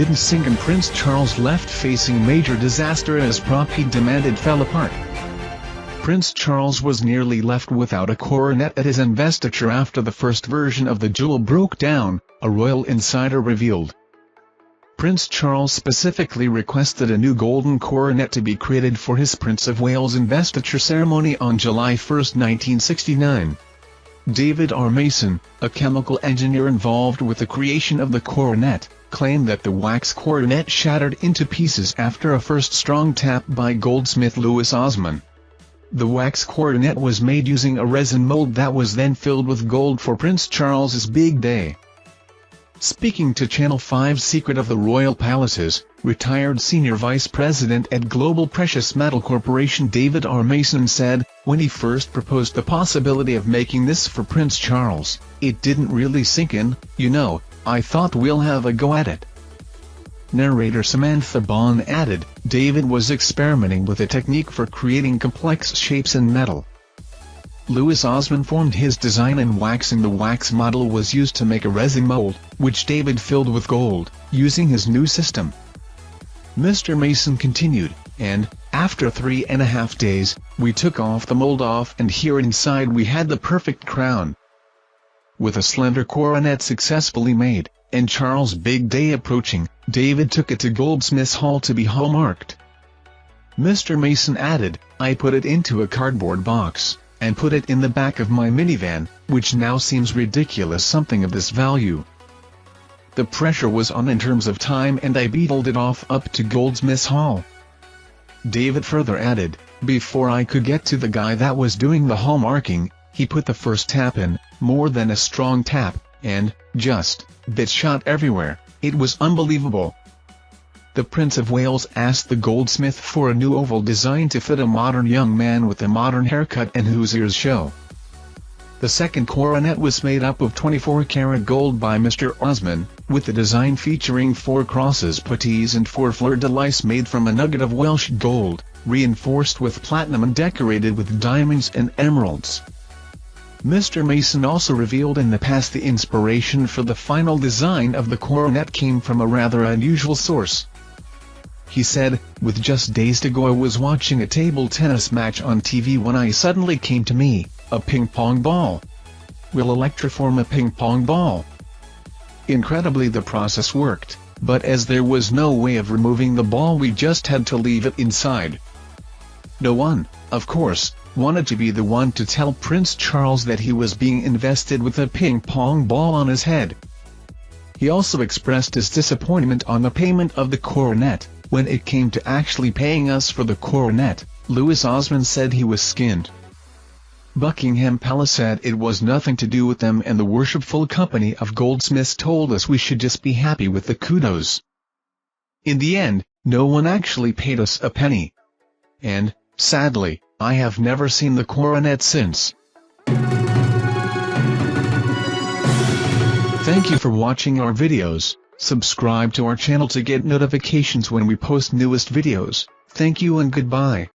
didn't sink and Prince Charles left facing major disaster as prop he demanded fell apart. Prince Charles was nearly left without a coronet at his investiture after the first version of the jewel broke down, a royal insider revealed. Prince Charles specifically requested a new golden coronet to be created for his Prince of Wales investiture ceremony on July 1, 1969. David R. Mason, a chemical engineer involved with the creation of the coronet, claimed that the wax coronet shattered into pieces after a first strong tap by goldsmith Louis Osman. The wax coronet was made using a resin mold that was then filled with gold for Prince Charles's big day. Speaking to Channel 5's Secret of the Royal Palaces, retired Senior Vice President at Global Precious Metal Corporation David R. Mason said, "When he first proposed the possibility of making this for Prince Charles, it didn't really sink in, I thought we'll have a go at it." Narrator Samantha Bond added, David was experimenting with a technique for creating complex shapes in metal. Louis Osman formed his design in wax and the wax model was used to make a resin mold, which David filled with gold, using his new system. Mr. Mason continued, and, after 3.5 days, we took the mold off and here inside we had the perfect crown. With a slender coronet successfully made, and Charles' big day approaching, David took it to Goldsmiths Hall to be hallmarked. Mr. Mason added, I put it into a cardboard box, and put it in the back of my minivan, which now seems ridiculous something of this value. The pressure was on in terms of time and I beetled it off up to Goldsmiths Hall. David further added, before I could get to the guy that was doing the hallmarking, he put the first tap in, more than a strong tap, and, just, bits shot everywhere, it was unbelievable. The Prince of Wales asked the goldsmith for a new oval design to fit a modern young man with a modern haircut and whose ears show. The second coronet was made up of 24-karat gold by Mr. Osman, with the design featuring 4 crosses puttees and 4 fleur-de-lis made from a nugget of Welsh gold, reinforced with platinum and decorated with diamonds and emeralds. Mr. Mason also revealed in the past the inspiration for the final design of the coronet came from a rather unusual source. He said, with just days to go I was watching a table tennis match on TV when I suddenly came to me, a ping-pong ball. We'll electroform a ping-pong ball. Incredibly the process worked, but as there was no way of removing the ball we just had to leave it inside. No one, of course, wanted to be the one to tell Prince Charles that he was being invested with a ping-pong ball on his head. He also expressed his disappointment on the payment of the coronet. When it came to actually paying us for the coronet, Louis Osman said he was skinned. Buckingham Palace said it was nothing to do with them and the worshipful company of goldsmiths told us we should just be happy with the kudos. In the end, no one actually paid us a penny. And, sadly, I have never seen the coronet since. Thank you for watching our videos. Subscribe to our channel to get notifications when we post newest videos. Thank you and goodbye.